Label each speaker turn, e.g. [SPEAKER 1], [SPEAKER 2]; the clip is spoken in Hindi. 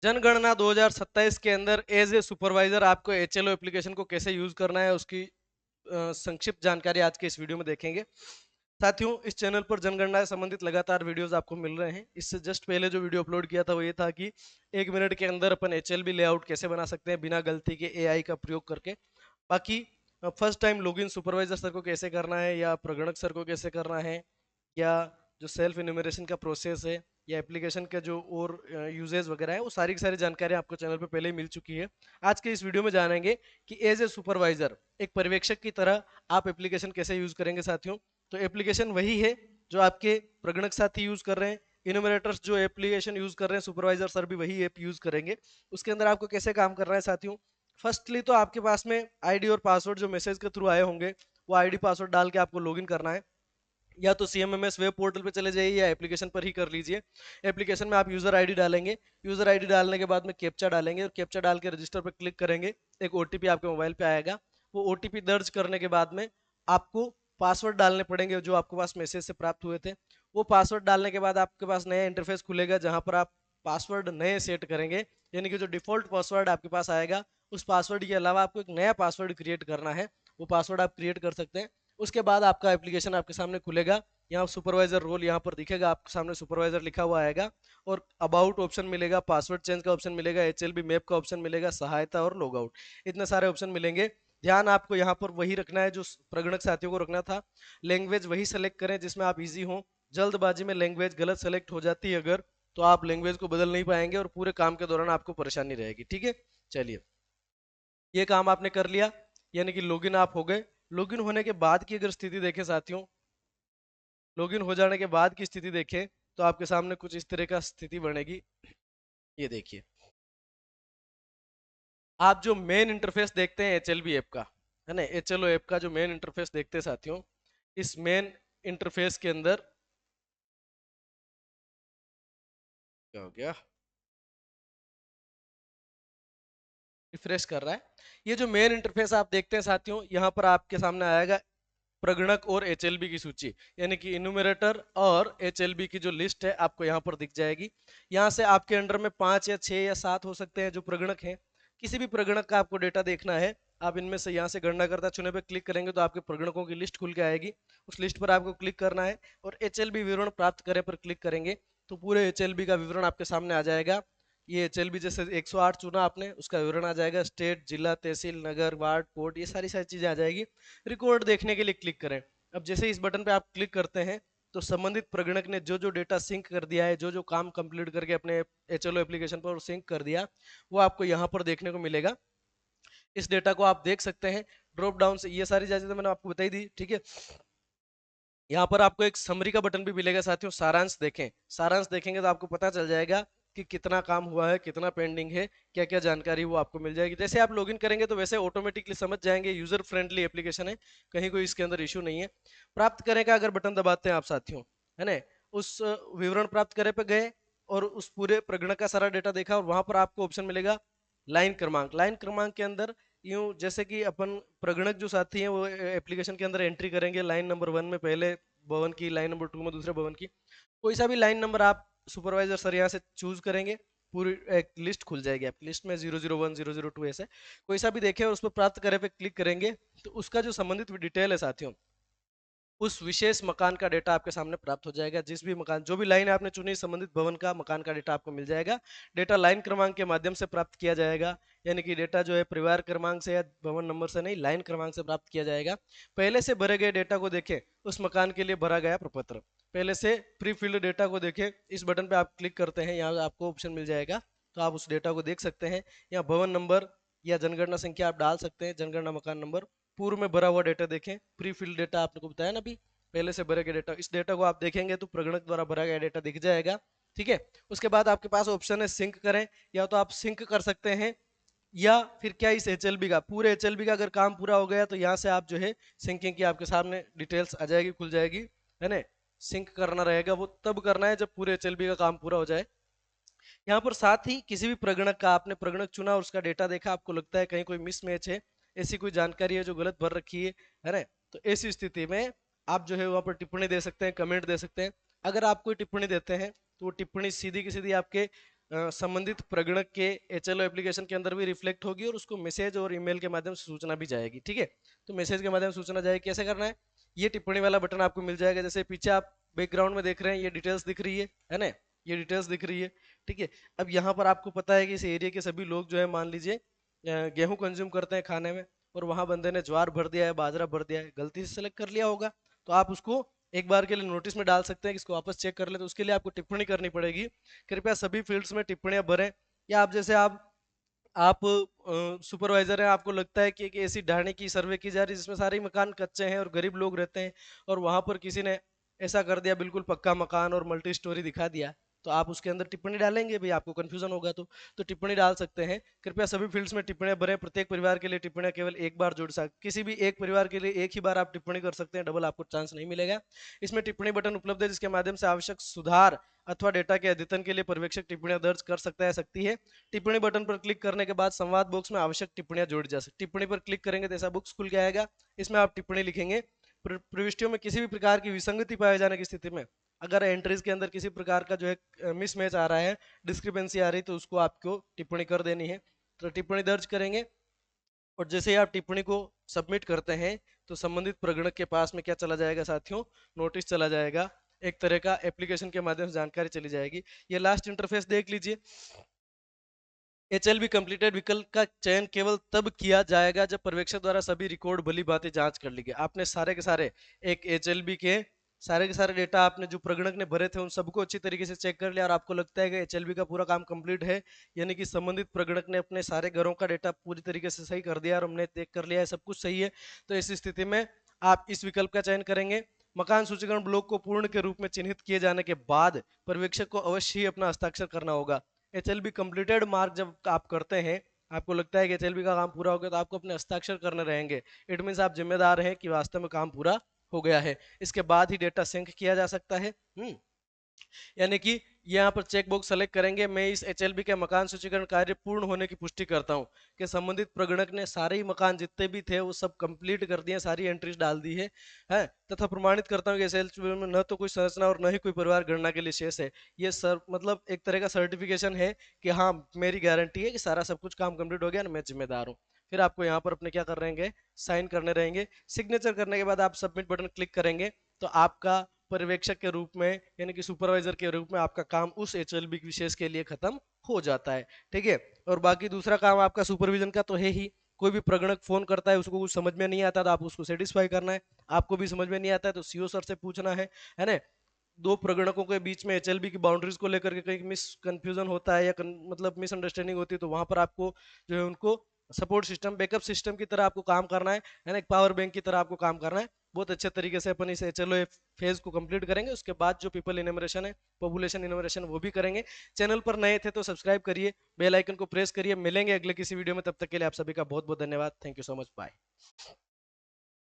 [SPEAKER 1] जनगणना 2027 के अंदर एज ए सुपरवाइजर आपको एचएलओ एप्लीकेशन को कैसे यूज करना है उसकी संक्षिप्त जानकारी आज के इस वीडियो में देखेंगे। साथियों, इस चैनल पर जनगणना से संबंधित लगातार वीडियोस आपको मिल रहे हैं। इससे जस्ट पहले जो वीडियो अपलोड किया था वो ये था कि 1 मिनट के अंदर अपन एचएलबी लेआउट कैसे बना सकते हैं बिना गलती के एआई का प्रयोग करके। बाकी first time login supervisor sir को कैसे करना है या प्रगणक सर को कैसे करना है, या जो सेल्फ इन्यूमरेशन का प्रोसेस है या एप्लीकेशन का जो और यूजेस वगैरह है, वो सारी की सारी जानकारी आपको चैनल पे पहले ही मिल चुकी है। आज के इस वीडियो में जानेंगे कि एज ए सुपरवाइजर, एक पर्यवेक्षक की तरह आप एप्लीकेशन कैसे यूज करेंगे। साथियों, तो एप्लीकेशन वही है जो आपके प्रगणक साथी यूज कर रहे हैं, इन्यूमरेटर्स जो एप्लीकेशन यूज कर रहे हैं, सुपरवाइजर सर भी वही ऐप यूज करेंगे। उसके अंदर आपको कैसे काम करना है साथियों, फर्स्टली तो आपके पास में आईडी और पासवर्ड जो मैसेज के थ्रू आए होंगे, वो आईडी पासवर्ड डाल के आपको लॉगिन करना है। या तो सीएमएमएस वेब पोर्टल पे चले जाइए या एप्लीकेशन पर ही कर लीजिए। एप्लीकेशन में आप यूजर आईडी डालेंगे, यूजर आईडी डालने के बाद में कैप्चा डालेंगे और कैप्चा डाल के रजिस्टर पर क्लिक करेंगे। एक ओटीपी आपके मोबाइल पे आएगा। वो ओटीपी दर्ज करने के बाद में आपको पासवर्ड डालने पड़ेंगे जो आपके पास मैसेज से प्राप्त हुए थे। वो पासवर्ड डालने के बाद आपके पास नया इंटरफेस खुलेगा जहां पर आप पासवर्ड नए सेट करेंगे, यानी कि जो डिफॉल्ट पासवर्ड आपके पास आएगा उस पासवर्ड के अलावा आपको एक नया पासवर्ड क्रिएट करना है। वो पासवर्ड आप क्रिएट कर सकते हैं। उसके बाद आपका एप्लीकेशन आपके सामने खुलेगा। यहाँ सुपरवाइजर रोल यहाँ पर दिखेगा, आपके सामने सुपरवाइजर लिखा हुआ आएगा और अबाउट ऑप्शन मिलेगा, पासवर्ड चेंज का ऑप्शन मिलेगा, एचएलबी मैप का ऑप्शन मिलेगा, सहायता और लॉग आउट, इतने सारे ऑप्शन मिलेंगे। ध्यान आपको यहाँ पर वही रखना है जो प्रगणक साथियों को रखना था। लैंग्वेज वही सेलेक्ट करें जिसमें आप इजी हो। जल्दबाजी में लैंग्वेज गलत सेलेक्ट हो जाती है अगर, तो आप लैंग्वेज को बदल नहीं पाएंगे और पूरे काम के दौरान आपको परेशानी रहेगी। ठीक है, चलिए, ये काम आपने कर लिया, यानी कि लॉगिन आप हो गए। लॉगिन होने के बाद की अगर स्थिति देखें साथियों, लॉगिन हो जाने के बाद की स्थिति देखें तो आपके सामने कुछ इस तरह का स्थिति बनेगी। ये देखिए, आप जो मेन इंटरफेस देखते हैं एचएलबी ऐप का, है ना, एचएलओ ऐप का जो मेन इंटरफेस देखते हैं साथियों, इस मेन इंटरफेस के अंदर क्या हो गया, रिफ्रेश कर रहा है। ये जो मेन इंटरफेस आप देखते हैं साथियों, यहाँ पर आपके सामने आएगा प्रगणक और एचएलबी की सूची, यानी कि इन्यूमरेटर और एचएलबी की जो लिस्ट है आपको यहाँ पर दिख जाएगी। यहाँ से आपके अंडर में 5 या 6 या 7 हो सकते हैं जो प्रगणक हैं। किसी भी प्रगणक का आपको डेटा देखना है, आप इनमें से यहाँ से गणना करता चुने पे क्लिक करेंगे तो आपके प्रगणकों की लिस्ट खुल के आएगी। उस लिस्ट पर आपको क्लिक करना है और एचएलबी विवरण प्राप्त करें पर क्लिक करेंगे तो पूरे एचएलबी का विवरण आपके सामने आ जाएगा। ये एचएलबी जैसे 108 चुना आपने, उसका विवरण आ जाएगा, स्टेट, जिला, तहसील, नगर, वार्ड, कोर्ट, ये सारी सारी चीजें आ जाएगी। रिकॉर्ड देखने के लिए क्लिक करें। अब जैसे इस बटन पे आप क्लिक करते हैं तो संबंधित प्रगणक ने जो जो डेटा सिंक कर दिया है, जो जो काम कंप्लीट करके अपने एचएलओ एप्लीकेशन पर सिंक कर दिया, वो आपको यहाँ पर देखने को मिलेगा। इस डेटा को आप देख सकते हैं ड्रॉप डाउन से। ये सारी चीजें तो मैंने आपको बताई दी, ठीक है। यहाँ पर आपको एक समरी का बटन भी मिलेगा साथियों, सारांश देखें। सारांश देखेंगे तो आपको पता चल जाएगा कि कितना काम हुआ है, कितना पेंडिंग है, क्या क्या जानकारी वो आपको मिल जाएगी। जैसे आप लॉगिन करेंगे तो वैसे ऑटोमेटिकली समझ जाएंगे, यूजर फ्रेंडली एप्लीकेशन है, कहीं कोई इसके अंदर इशू नहीं है। प्राप्त करें का अगर बटन दबाते हैं आप साथियों, है ना, उस विवरण प्राप्त करे पे गए और उस पूरे प्रगणक का सारा डेटा देखा और वहां पर आपको ऑप्शन मिलेगा लाइन क्रमांक। लाइन क्रमांक के अंदर यूं जैसे कि अपन प्रगणक जो साथी हैं वो एप्लीकेशन के अंदर एंट्री करेंगे, लाइन नंबर 1 में पहले भवन की, लाइन नंबर 2 में दूसरे भवन की, कोई सा भी लाइन नंबर आप सुपरवाइजर सर यहाँ से चूज करेंगे, पूरी एक लिस्ट खुल जाएगी आपकी। लिस्ट में 001 002 ऐसे कोई सा भी देखे और उस पर प्राप्त करे पे क्लिक करेंगे तो उसका जो संबंधित डिटेल है साथियों, उस विशेष मकान का डेटा आपके सामने प्राप्त हो जाएगा। जिस भी मकान, जो भी लाइन आपने चुनी, संबंधित भवन का मकान का डेटा आपको मिल जाएगा। डेटा लाइन क्रमांक के माध्यम से प्राप्त किया जाएगा, यानी कि डेटा जो है परिवार क्रमांक से या भवन नंबर से नहीं, लाइन क्रमांक से प्राप्त किया जाएगा। पहले से भरे गए डेटा को देखें, उस मकान के लिए भरा गया प्रपत्र, पहले से प्री फिल्ड डेटा को देखें, इस बटन पे आप क्लिक करते हैं, यहाँ आपको ऑप्शन मिल जाएगा तो आप उस डेटा को देख सकते हैं। यहाँ भवन नंबर या जनगणना संख्या आप डाल सकते हैं, जनगणना मकान नंबर, पूर्व में भरा हुआ डेटा देखें, प्री फिल्ड डेटा आपने को बताया ना अभी, पहले से भरे गए डेटा, इस डेटा को आप देखेंगे तो प्रगणक द्वारा भरा गया डेटा दिख जाएगा। ठीक है, उसके बाद आपके पास ऑप्शन है सिंक करें, या तो आप सिंक कर सकते हैं या फिर क्या इस एचएलबी का, पूरे एचएलबी का अगर काम पूरा हो गया तो यहाँ से आप जो है सिंकिंग की आपके सामने डिटेल्स आ जाएगी, खुल जाएगी, है ना। सिंक करना रहेगा, वो तब करना है जब पूरे एचएलबी का काम पूरा हो जाए। यहाँ पर साथ ही किसी भी प्रगणक का, आपने प्रगणक चुना और उसका डेटा देखा, आपको लगता है कहीं कोई मिसमैच है, ऐसी कोई जानकारी है जो गलत भर रखी है ना, तो ऐसी स्थिति में आप जो है वहां पर टिप्पणी दे सकते हैं, कमेंट दे सकते हैं। अगर आप कोई टिप्पणी देते हैं तो वो टिप्पणी सीधी की सीधी आपके संबंधित प्रगणक के HLO एप्लीकेशन के अंदर भी रिफ्लेक्ट होगी और उसको मैसेज और ईमेल के माध्यम से सूचना भी जाएगी। ठीक है, तो मैसेज के माध्यम से सूचना जाएगी। कैसे करना है, ये टिप्पणी वाला बटन आपको मिल जाएगा। जैसे पीछे आप बैकग्राउंड में देख रहे हैं, ये डिटेल्स दिख रही है ना, ये डिटेल्स दिख रही है। ठीक है, अब यहाँ पर आपको पता है कि इस एरिया के सभी लोग जो है, मान लीजिए गेहूं कंज्यूम करते हैं खाने में, और वहां बंदे ने ज्वार भर दिया है, बाजरा भर दिया है, गलती से सेलेक्ट कर लिया होगा, तो आप उसको एक बार के लिए नोटिस में डाल सकते हैं कि इसको वापस चेक कर ले। तो उसके लिए आपको टिप्पणी करनी पड़ेगी, कृपया सभी फील्ड्स में टिप्पणियां भरें। या आप जैसे आप सुपरवाइजर हैं, आपको लगता है कि एक ऐसी ढाणी की सर्वे की जा रही है जिसमें सारे मकान कच्चे हैं और गरीब लोग रहते हैं, और वहां पर किसी ने ऐसा कर दिया, बिल्कुल पक्का मकान और मल्टी स्टोरी दिखा दिया, तो आप उसके अंदर टिप्पणी डालेंगे भाई, आपको कंफ्यूजन होगा तो टिप्पणी डाल सकते हैं। कृपया सभी फील्ड्स में टिप्पणियां भरें। प्रत्येक परिवार के लिए टिप्पणियां केवल एक बार जोड़ सकते, किसी भी एक परिवार के लिए एक ही बार आप टिप्पणी कर सकते हैं, डबल आपको चांस नहीं मिलेगा। इसमें टिप्पणी बटन उपलब्ध है जिसके माध्यम से आवश्यक सुधार अथवा डेटा के अद्यतन के लिए पर्यवेक्षक टिप्पणियां दर्ज कर सकता है, सकती है। टिप्पणी बटन पर क्लिक करने के बाद संवाद बॉक्स में आवश्यक टिप्पणियां जोड़ी जा सकती। टिप्पणी पर क्लिक करेंगे तो ऐसा बॉक्स खुल के आएगा, इसमें आप टिप्पणी लिखेंगे। प्रविष्टियों में किसी भी प्रकार की विसंगति पाए जाने की स्थिति में, अगर एंट्रीज के अंदर किसी प्रकार का जो है मिसमैच आ रहा है, डिस्क्रिपेंसी आ रही, तो उसको आपको टिप्पणी कर देनी है। तो टिप्पणी दर्ज करेंगे, और जैसे ही आप टिप्पणी को सबमिट करते हैं तो संबंधित प्रगणक के पास में क्या चला जाएगा साथियों, नोटिस चला जाएगा, एक तरह का एप्लीकेशन के माध्यम से जानकारी चली जाएगी। ये लास्ट इंटरफेस देख लीजिए। HLB कंप्लीटेड विकल्प का चयन केवल तब किया जाएगा जब पर्यवेक्षक द्वारा सभी रिकॉर्ड भली भांति जांच कर ली गई। आपने सारे के सारे एक HLB के सारे डेटा आपने जो प्रगणक ने भरे थे उन सबको अच्छी तरीके से चेक कर लिया, और आपको लगता है कि HLB का पूरा काम कंप्लीट है, यानी कि संबंधित प्रगणक ने अपने सारे घरों का डेटा पूरी तरीके से सही कर दिया और हमने चेक कर लिया है, सब कुछ सही है। तो ऐसी स्थिति में आप इस विकल्प का चयन करेंगे। मकान सूचीकरण ब्लॉक को पूर्ण के रूप में चिन्हित किए जाने के बाद पर्यवेक्षक को अवश्य ही अपना हस्ताक्षर करना होगा। HLB कंप्लीटेड मार्क जब आप करते हैं, आपको लगता है कि HLB का काम पूरा हो गया, तो आपको अपने हस्ताक्षर करने रहेंगे। इट मीन्स आप जिम्मेदार हैं कि वास्तव में काम पूरा हो गया है। इसके बाद ही डेटा सिंक किया जा सकता है। यानी कि यहाँ पर चेक बॉक्स सेलेक्ट करेंगे, मैं इस HLB के मकान सूचीकरण कार्य पूर्ण होने की पुष्टि करता हूँ कि संबंधित प्रगणक ने सारे ही मकान जितने भी थे वो सब कंप्लीट कर दिए, सारी एंट्रीज डाल दी है, तथा प्रमाणित करता हूँ कि HLB में न तो कोई संरचना और न ही कोई परिवार गणना के लिए शेष है। ये सर मतलब एक तरह का सर्टिफिकेशन है कि हाँ, मेरी गारंटी है कि सारा सब कुछ काम कंप्लीट हो गया ना, मैं जिम्मेदार हूँ। फिर आपको यहाँ पर अपने क्या कर रहेंगे, साइन करने रहेंगे। सिग्नेचर करने के बाद आप सबमिट बटन क्लिक करेंगे तो आपका पर्यवेक्षक के रूप में यानी कि सुपरवाइजर के रूप में आपका काम उस HLB विशेष के लिए खत्म हो जाता है। ठीक है, और बाकी दूसरा काम आपका सुपरविजन का तो है ही। कोई भी प्रगणक फोन करता है, उसको कुछ समझ में नहीं आता तो आप उसको सेटिस्फाई करना है, आपको भी समझ में नहीं आता है तो CO सर से पूछना है ना। दो प्रगणकों के बीच में HLB की बाउंड्रीज को लेकर के कहीं मिस कंफ्यूजन होता है या मतलब मिसअंडरस्टैंडिंग होती है, तो वहां पर आपको जो है उनको सपोर्ट सिस्टम, बैकअप सिस्टम की तरह आपको काम करना है ना, एक पावर बैंक की तरह आपको काम करना है। बहुत अच्छे तरीके से अपन इस HLO फेज को कंप्लीट करेंगे। उसके बाद जो पीपल इनमरेशन है, पॉपुलेशन इनमरेशन, वो भी करेंगे। चैनल पर नए थे तो सब्सक्राइब करिए, बेल आइकन को प्रेस करिए। मिलेंगे अगले किसी वीडियो में, तब तक के लिए आप सभी का बहुत बहुत धन्यवाद। Thank you so much, bye.